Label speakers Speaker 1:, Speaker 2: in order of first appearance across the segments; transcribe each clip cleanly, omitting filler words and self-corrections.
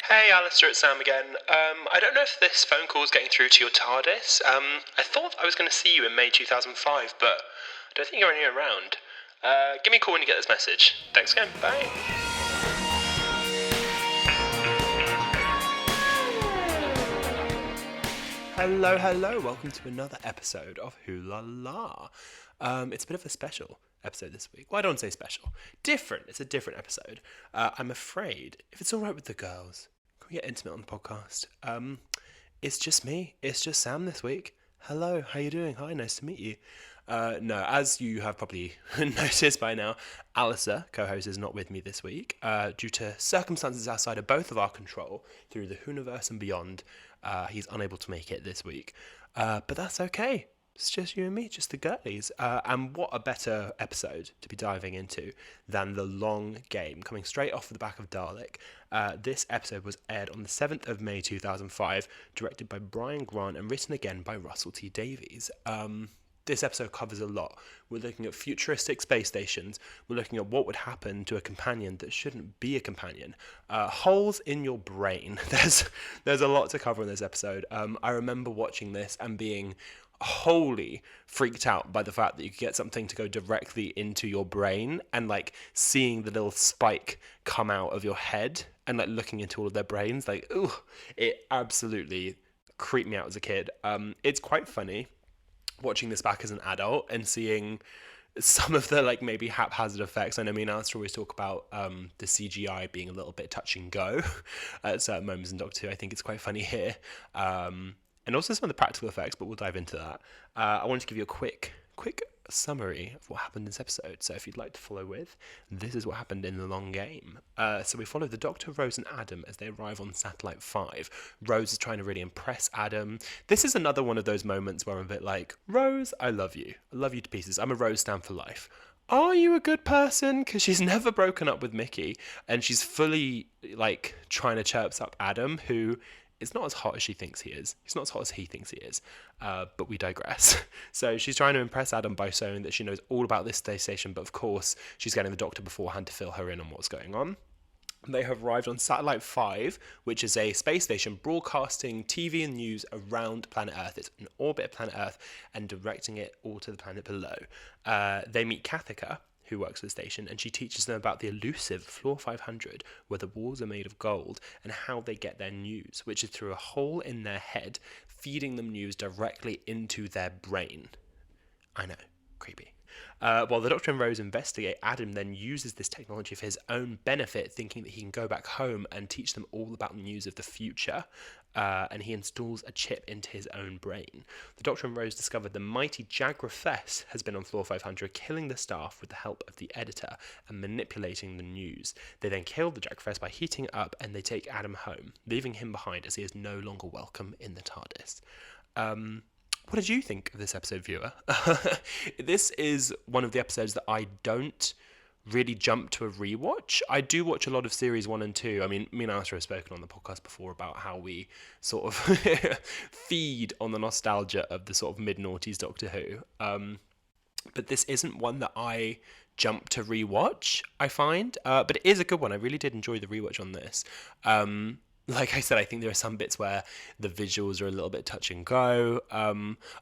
Speaker 1: Hey Alasdair, it's Sam again. I don't know if this phone call is getting through to your TARDIS. I thought I was going to see you in May 2005, but I don't think you're anywhere around. Give me a call when you get this message. Thanks again, bye. Hello, welcome to another episode of Wholala. It's a bit of a special episode this week. Well, I don't say special. Different. It's a different episode. I'm afraid, if it's alright with the girls, can we get intimate on the podcast? It's just me. It's just Sam this week. Hello, how you doing? Hi, nice to meet you. No, as you have probably noticed by now, Alasdair, co-host, is not with me this week due to circumstances outside of both of our control through the Hooniverse and beyond. He's unable to make it this week, but that's okay. It's just you and me, just the girlies. And what a better episode to be diving into than The Long Game, coming straight off the back of Dalek. This episode was aired on the 7th of May 2005, directed by Brian Grant and written again by Russell T Davies. This episode covers a lot. We're looking at futuristic space stations. We're looking at what would happen to a companion that shouldn't be a companion. Holes in your brain. There's a lot to cover in this episode. I remember watching this and being wholly freaked out by the fact that you could get something to go directly into your brain, and like seeing the little spike come out of your head and like looking into all of their brains. Like, ooh, it absolutely creeped me out as a kid. It's quite funny watching this back as an adult and seeing some of the like maybe haphazard effects. I know me and Alistair always talk about the CGI being a little bit touch and go at certain moments in Doctor Who. I think it's quite funny here. And also some of the practical effects, but we'll dive into that. I wanted to give you a quick summary of what happened in this episode. So if you'd like to follow with, this is what happened in The Long Game. So we follow the Doctor, Rose and Adam as they arrive on Satellite 5. Rose is trying to really impress Adam. This is another one of those moments where I'm a bit like, Rose, I love you. I love you to pieces. I'm a Rose stan for life. Are you a good person? Because she's never broken up with Mickey, and she's fully like trying to chirps up Adam, who is not as hot as she thinks he is. He's not as hot as he thinks he is. But we digress. So she's trying to impress Adam by showing that she knows all about this space station, but of course she's getting the Doctor beforehand to fill her in on what's going on. They have arrived on Satellite 5, which is a space station broadcasting TV and news around planet Earth. It's in orbit of planet Earth and directing it all to the planet below. They meet Kathika, who works at the station, and she teaches them about the elusive Floor 500, where the walls are made of gold, and how they get their news, which is through a hole in their head, feeding them news directly into their brain. I know, creepy. While the Doctor and Rose investigate, Adam then uses this technology for his own benefit, thinking that he can go back home and teach them all about the news of the future, and he installs a chip into his own brain. The Doctor and Rose discovered the mighty Jagrafess has been on Floor 500, killing the staff with the help of the editor and manipulating the news. They then kill the Jagrafess by heating it up, and they take Adam home, leaving him behind as he is no longer welcome in the TARDIS. What did you think of this episode, viewer? This is one of the episodes that I don't really jump to a rewatch. I do watch a lot of series 1 and 2. I mean, me and Alistair have spoken on the podcast before about how we sort of feed on the nostalgia of the sort of mid-noughties Doctor Who. But this isn't one that I jump to rewatch, I find. But it is a good one. I really did enjoy the rewatch on this. Like I said, I think there are some bits where the visuals are a little bit touch and go.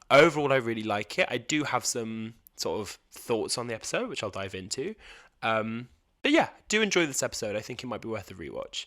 Speaker 1: Overall, I really like it. I do have some sort of thoughts on the episode, which I'll dive into. But yeah, do enjoy this episode. I think it might be worth a rewatch.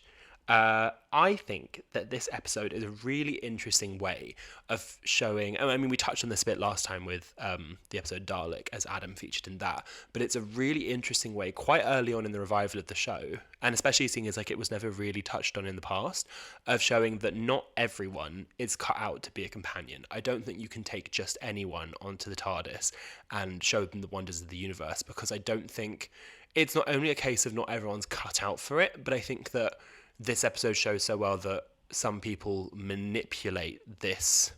Speaker 1: I think that this episode is a really interesting way of showing. I mean, we touched on this a bit last time with the episode Dalek, as Adam featured in that. But it's a really interesting way, quite early on in the revival of the show, and especially seeing as like it was never really touched on in the past, of showing that not everyone is cut out to be a companion. I don't think you can take just anyone onto the TARDIS and show them the wonders of the universe, because I don't think it's not only a case of not everyone's cut out for it, but I think that this episode shows so well that some people manipulate this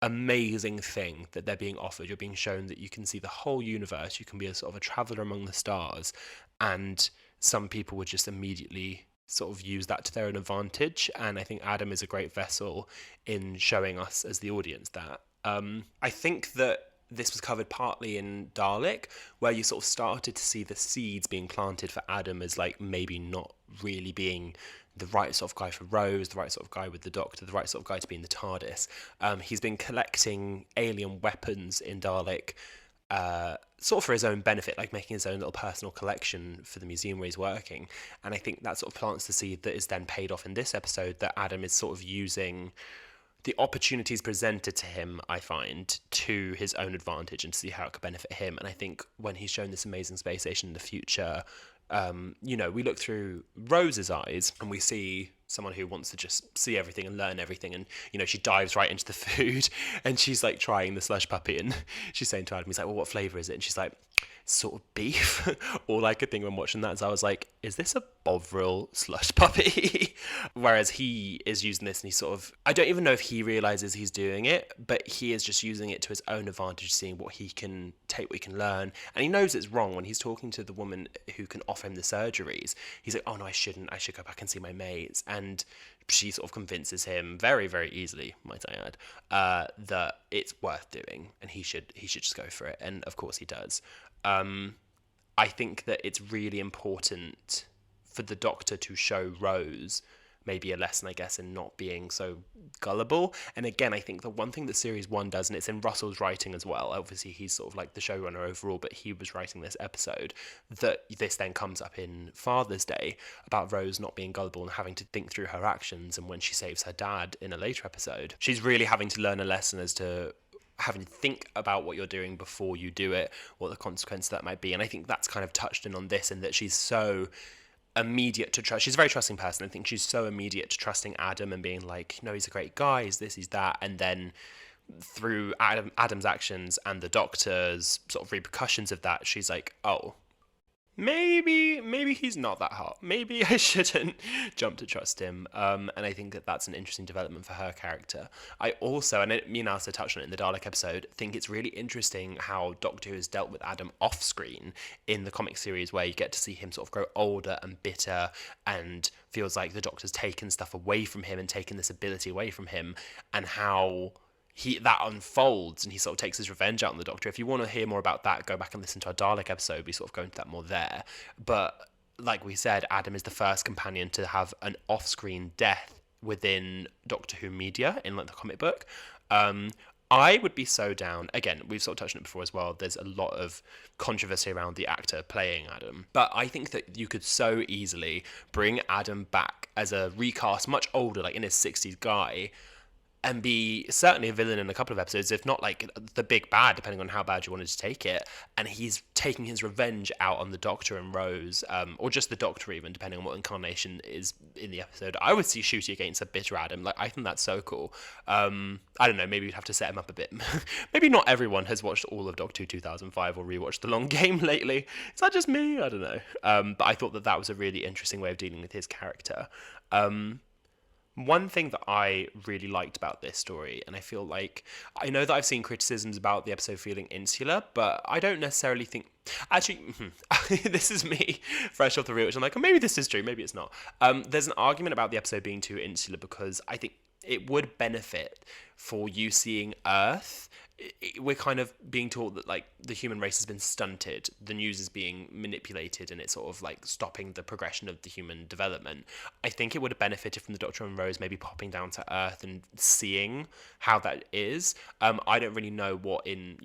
Speaker 1: amazing thing that they're being offered. You're being shown that you can see the whole universe. You can be a sort of a traveller among the stars. And some people would just immediately sort of use that to their own advantage. And I think Adam is a great vessel in showing us as the audience that. I think that this was covered partly in Dalek, where you sort of started to see the seeds being planted for Adam as like maybe not really being the right sort of guy for Rose, the right sort of guy with the Doctor, the right sort of guy to be in the TARDIS. He's been collecting alien weapons in Dalek, sort of for his own benefit, like making his own little personal collection for the museum where he's working. And I think that sort of plants the seed that is then paid off in this episode, that Adam is sort of using the opportunities presented to him, I find, to his own advantage and to see how it could benefit him. And I think when he's shown this amazing space station in the future, we look through Rose's eyes and we see someone who wants to just see everything and learn everything, and she dives right into the food and she's like trying the slush puppy and she's saying to Adam, he's like, well, what flavour is it? And she's like, sort of beef. All I could think when watching that is I was like, is this a Bovril slush puppy? Whereas he is using this and he's sort of, I don't even know if he realises he's doing it, but he is just using it to his own advantage, seeing what he can take, what he can learn. And he knows it's wrong when he's talking to the woman who can offer him the surgeries. He's like, oh no, I shouldn't, I should go back and see my mates. And she sort of convinces him very, very easily, might I add, that it's worth doing and he should just go for it. And of course he does. I think that it's really important for the Doctor to show Rose maybe a lesson, I guess, in not being so gullible. And again, I think the one thing that Series 1 does, and it's in Russell's writing as well, obviously he's sort of like the showrunner overall, but he was writing this episode, that this then comes up in Father's Day about Rose not being gullible and having to think through her actions. And when she saves her dad in a later episode, she's really having to learn a lesson as to having to think about what you're doing before you do it, what the consequence of that might be. And I think that's kind of touched in on this, in that she's so immediate to trust. She's a very trusting person. I think she's so immediate to trusting Adam and being like, no, he's a great guy, he's this, he's that. And then through Adam's actions and the Doctor's sort of repercussions of that, she's like, oh, maybe he's not that hot. Maybe I shouldn't jump to trust him. And I think that that's an interesting development for her character. I also, and me and Alistair touched on it in the Dalek episode, think it's really interesting how Doctor Who has dealt with Adam off screen in the comic series, where you get to see him sort of grow older and bitter and feels like the Doctor's taken stuff away from him and taken this ability away from him, and how that unfolds and he sort of takes his revenge out on the Doctor. If you want to hear more about that, go back and listen to our Dalek episode. We sort of go into that more there. But like we said, Adam is the first companion to have an off-screen death within Doctor Who media in like the comic book. I would be so down. Again, we've sort of touched on it before as well. There's a lot of controversy around the actor playing Adam. But I think that you could so easily bring Adam back as a recast, much older, like in his 60s guy, and be certainly a villain in a couple of episodes, if not like the big bad, depending on how bad you wanted to take it. And he's taking his revenge out on the Doctor and Rose, or just the Doctor even, depending on what incarnation is in the episode. I would see Shooty against a bitter Adam. Like, I think that's so cool. I don't know, maybe we'd have to set him up a bit. Maybe not everyone has watched all of Doctor Who 2005 or rewatched The Long Game lately. Is that just me? I don't know. But I thought that was a really interesting way of dealing with his character. One thing that I really liked about this story, and I feel like, I know that I've seen criticisms about the episode feeling insular, but I don't necessarily think, actually, this is me, fresh off the reel, which I'm like, oh, maybe this is true, maybe it's not. There's an argument about the episode being too insular, because I think it would benefit for you seeing Earth. We're kind of being taught that like the human race has been stunted, the news is being manipulated, and it's sort of like stopping the progression of the human development. I think it would have benefited from the Doctor and Rose maybe popping down to Earth and seeing how that is. I don't really know what in,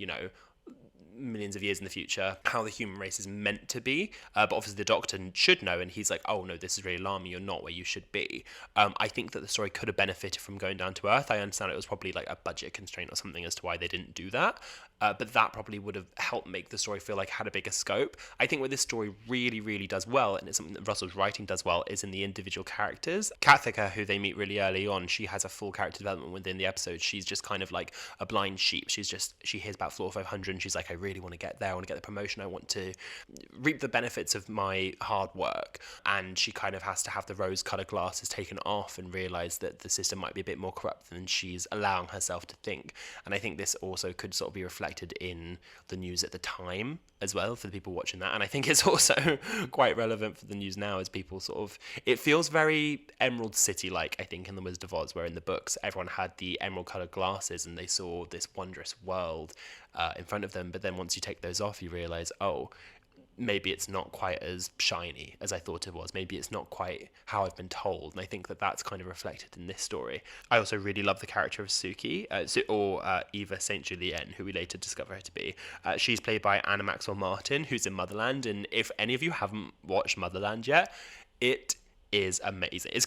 Speaker 1: millions of years in the future how the human race is meant to be, but obviously the Doctor should know, and he's like, oh no, this is really alarming, you're not where you should be. I think that the story could have benefited from going down to Earth. I understand it was probably like a budget constraint or something as to why they didn't do that, but that probably would have helped make the story feel like it had a bigger scope. I think what this story really, really does well, and it's something that Russell's writing does well, is in the individual characters. Kathika, who they meet really early on, she has a full character development within the episode. She's just kind of like a blind sheep. She hears about Floor 500 and she's like, I really want to get there, I want to get the promotion, I want to reap the benefits of my hard work. And she kind of has to have the rose-coloured glasses taken off and realise that the system might be a bit more corrupt than she's allowing herself to think. And I think this also could sort of be reflected reflected in the news at the time as well for the people watching that. And I think it's also quite relevant for the news now as people sort of, it feels very Emerald City like, I think, in The Wizard of Oz, where in the books everyone had the emerald coloured glasses and they saw this wondrous world in front of them. But then once you take those off, you realise, oh, maybe it's not quite as shiny as I thought it was. Maybe it's not quite how I've been told. And I think that that's kind of reflected in this story. I also really love the character of Suki, or Eva St. Julien, who we later discover her to be. She's played by Anna Maxwell Martin, who's in Motherland. And if any of you haven't watched Motherland yet, it is amazing. It's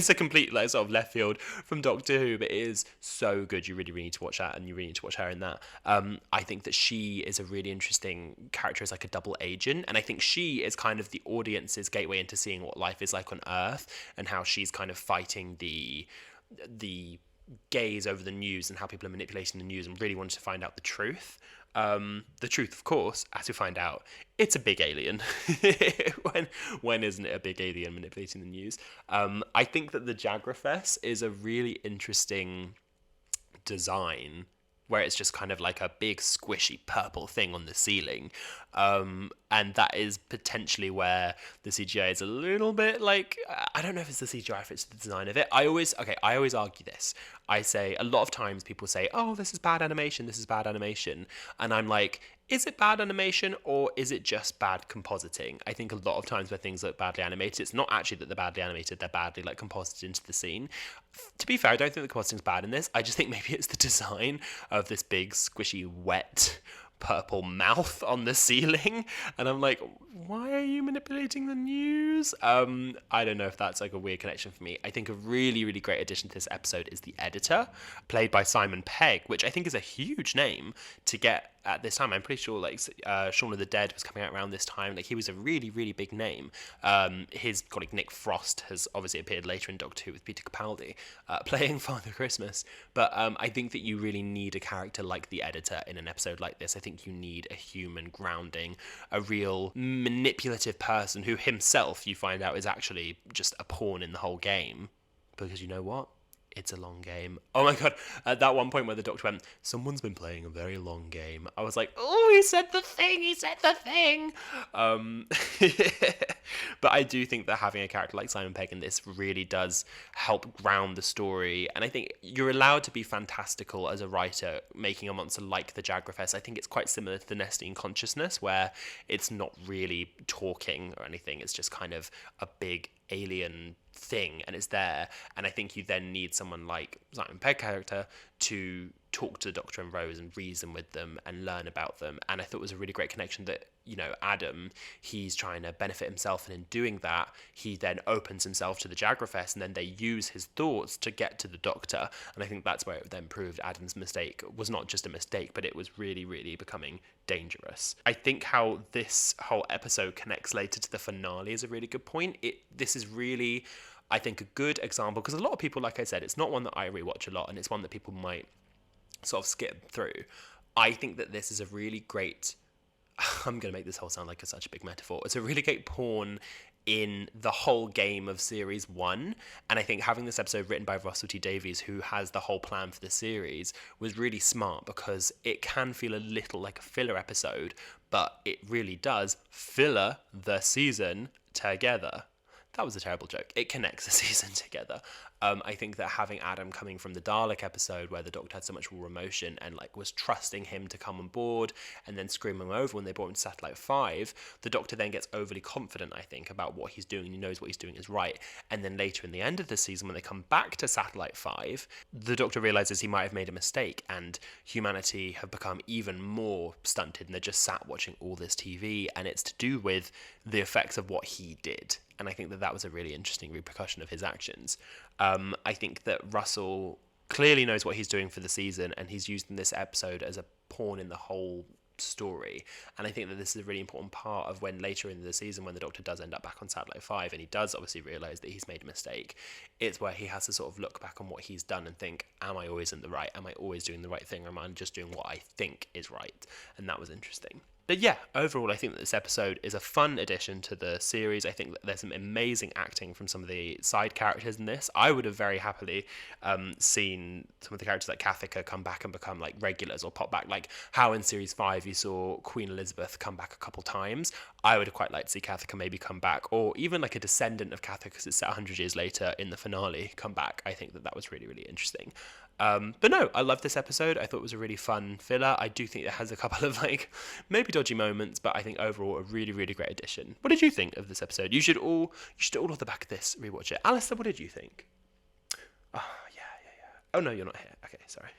Speaker 1: a complete like sort of left field from Doctor Who, but it is so good. You really need to watch that, and you really need to watch her in that. I think that she is a really interesting character as like a double agent, and I think she is kind of the audience's gateway into seeing what life is like on Earth and how she's kind of fighting the gaze over the news and how people are manipulating the news and really wanted to find out the truth. The truth, of course, as we find out, it's a big alien. when isn't it a big alien manipulating the news? I think that the Jagrafess is a really interesting design, where it's just kind of like a big squishy purple thing on the ceiling. And that is potentially where the CGI is a little bit like, I don't know if it's the CGI, if it's the design of it. I always argue this. I say, a lot of times people say, oh, this is bad animation, this is bad animation. And I'm like, is it bad animation or is it just bad compositing? I think a lot of times where things look badly animated, it's not actually that they're badly animated, they're badly like composited into the scene. To be fair, I don't think the compositing's bad in this. I just think maybe it's the design of this big, squishy, wet purple mouth on the ceiling, and I'm like, why are you manipulating the news? I don't know if that's like a weird connection for me. I think a really, really great addition to this episode is the editor, played by Simon Pegg, which I think is a huge name to get at this time. I'm pretty sure like Shaun of the Dead was coming out around this time. Like, he was a really, really big name. His colleague Nick Frost has obviously appeared later in Doctor Who with Peter Capaldi playing Father Christmas. But I think that you really need a character like the editor in an episode like this. I think you need a human grounding, a real manipulative person who himself, you find out, is actually just a pawn in the whole game. Because you know what? It's a long game. Oh my god, at that one point where the Doctor went, someone's been playing a very long game, I was like, oh, he said the thing. But I do think that having a character like Simon Pegg in this really does help ground the story, and I think you're allowed to be fantastical as a writer making a monster like the Jagrafess. I think it's quite similar to the Nestine consciousness, where it's not really talking or anything, it's just kind of a big alien thing, and it's there. And I think you then need someone like Simon Pegg character to talk to the Doctor and Rose and reason with them and learn about them. And I thought it was a really great connection that, you know, Adam, he's trying to benefit himself, and in doing that he then opens himself to the Jagrafess, and then they use his thoughts to get to the Doctor. And I think that's where it then proved Adam's mistake was not just a mistake, but it was really, really becoming dangerous. I think how this whole episode connects later to the finale is a really good point. This is really, I think, a good example, because a lot of people, like I said, it's not one that I rewatch a lot, and it's one that people might sort of skip through. I think that this is a really great, I'm going to make this whole sound like such a big metaphor, it's a really great pawn in the whole game of series 1, and I think having this episode written by Russell T Davies, who has the whole plan for the series, was really smart, because it can feel a little like a filler episode, but it really does filler the season together. That was a terrible joke. It connects the season together. I think that having Adam coming from the Dalek episode, where the Doctor had so much raw emotion and like was trusting him to come on board, and then screwing him over when they brought him to Satellite 5, the Doctor then gets overly confident, I think, about what he's doing, and he knows what he's doing is right. And then later in the end of the season, when they come back to Satellite 5, the Doctor realises he might have made a mistake, and humanity have become even more stunted, and they're just sat watching all this TV, and it's to do with the effects of what he did. And I think that that was a really interesting repercussion of his actions. I think that Russell clearly knows what he's doing for the season, and he's using this episode as a pawn in the whole story. And I think that this is a really important part of when later in the season, when the Doctor does end up back on Satellite 5, and he does obviously realise that he's made a mistake, it's where he has to sort of look back on what he's done and think, am I always in the right? Am I always doing the right thing? Or am I just doing what I think is right? And that was interesting. But yeah, overall, I think that this episode is a fun addition to the series. I think that there's some amazing acting from some of the side characters in this. I would have very happily seen some of the characters like Kathika come back and become like regulars or pop back, like how in series 5 you saw Queen Elizabeth come back a couple times. I would have quite liked to see Kathika maybe come back, or even like a descendant of Kathika, because it's set 100 years later in the finale, come back. I think that that was really, really interesting. But no, I love this episode. I thought it was a really fun filler. I do think it has a couple of like maybe dodgy moments, but I think overall a really, really great addition. What did you think of this episode? You should all off the back of this rewatch it. Alasdair, what did you think? Oh yeah. Oh no, you're not here. Okay, sorry.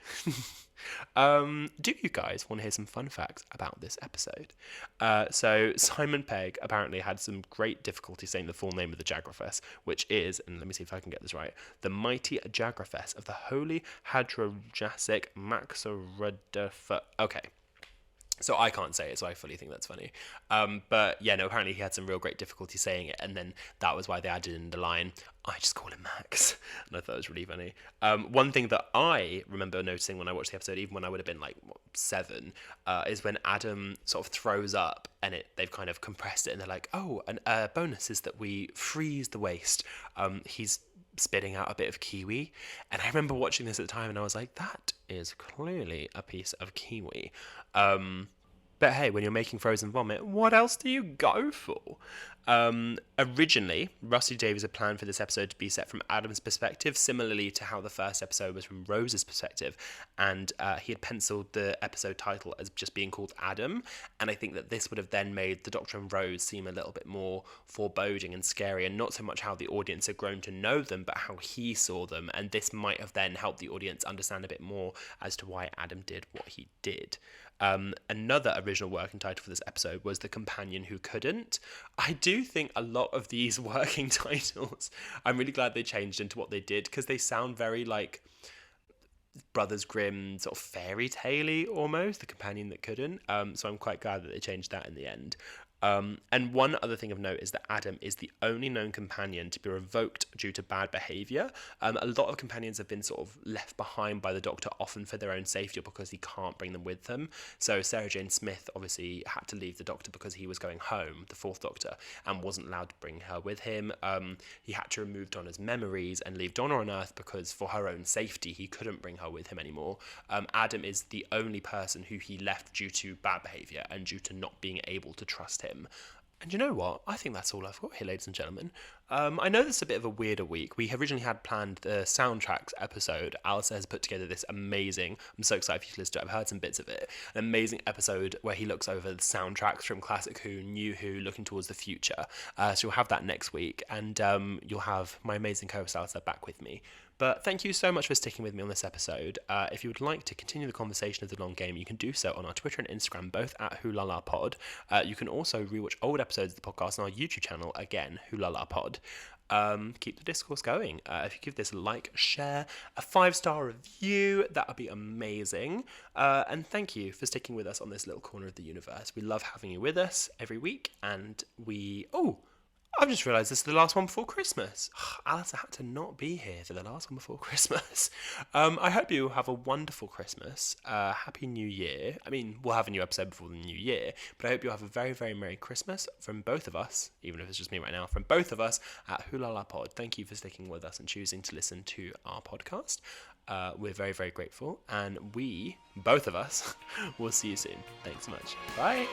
Speaker 1: Do you guys want to hear some fun facts about this episode? So Simon Pegg apparently had some great difficulty saying the full name of the Jagrafess, which is, and let me see if I can get this right, the mighty Jagrafess of the Holy Hadrojasic Maxoredafa. Okay. So I can't say it, so I fully think that's funny. But yeah, no, apparently he had some real great difficulty saying it, and then that was why they added in the line, I just call him Max. And I thought it was really funny. One thing that I remember noticing when I watched the episode, even when I would have been like 7, is when Adam sort of throws up and they've kind of compressed it and they're like, oh, and bonus is that we freeze the waste. He's spitting out a bit of kiwi, and I remember watching this at the time and I was like, that is clearly a piece of kiwi. But hey, when you're making frozen vomit, what else do you go for? Originally, Rusty Davies had planned for this episode to be set from Adam's perspective, similarly to how the first episode was from Rose's perspective, and he had penciled the episode title as just being called Adam, and I think that this would have then made the Doctor and Rose seem a little bit more foreboding and scary, and not so much how the audience had grown to know them, but how he saw them, and this might have then helped the audience understand a bit more as to why Adam did what he did. Another original working title for this episode was The Companion Who Couldn't. I do think a lot of these working titles, I'm really glad they changed into what they did, because they sound very like Brothers Grimm sort of fairy tale-y almost, The Companion That Couldn't. So I'm quite glad that they changed that in the end. And one other thing of note is that Adam is the only known companion to be revoked due to bad behaviour. A lot of companions have been sort of left behind by the Doctor, often for their own safety or because he can't bring them with them. So Sarah Jane Smith obviously had to leave the Doctor because he was going home, the 4th Doctor, and wasn't allowed to bring her with him. He had to remove Donna's memories and leave Donna on Earth because for her own safety he couldn't bring her with him anymore. Adam is the only person who he left due to bad behaviour and due to not being able to trust him. And you know what? I think that's all I've got here, ladies and gentlemen. I know this is a bit of a weirder week. We originally had planned the soundtracks episode. Alasdair has put together this amazing, I'm so excited for you to listen to it, I've heard some bits of it, an amazing episode where he looks over the soundtracks from Classic Who, New Who, looking towards the future. So you'll have that next week, and you'll have my amazing co-host Alasdair back with me. But thank you so much for sticking with me on this episode. If you would like to continue the conversation of the long game, you can do so on our Twitter and Instagram, both at Wholala Pod. You can also rewatch old episodes of the podcast on our YouTube channel, again, Wholala Pod. Keep the discourse going. If you give this a like, share, a 5-star review, that would be amazing. And thank you for sticking with us on this little corner of the universe. We love having you with us every week, and I've just realised this is the last one before Christmas. Alice had to not be here for the last one before Christmas. I hope you have a wonderful Christmas. Happy New Year. I mean, we'll have a new episode before the New Year, but I hope you'll have a very, very Merry Christmas from both of us, even if it's just me right now, from both of us at Wholala Pod. Thank you for sticking with us and choosing to listen to our podcast. We're very, very grateful, and we, both of us, will see you soon. Thanks so much. Bye.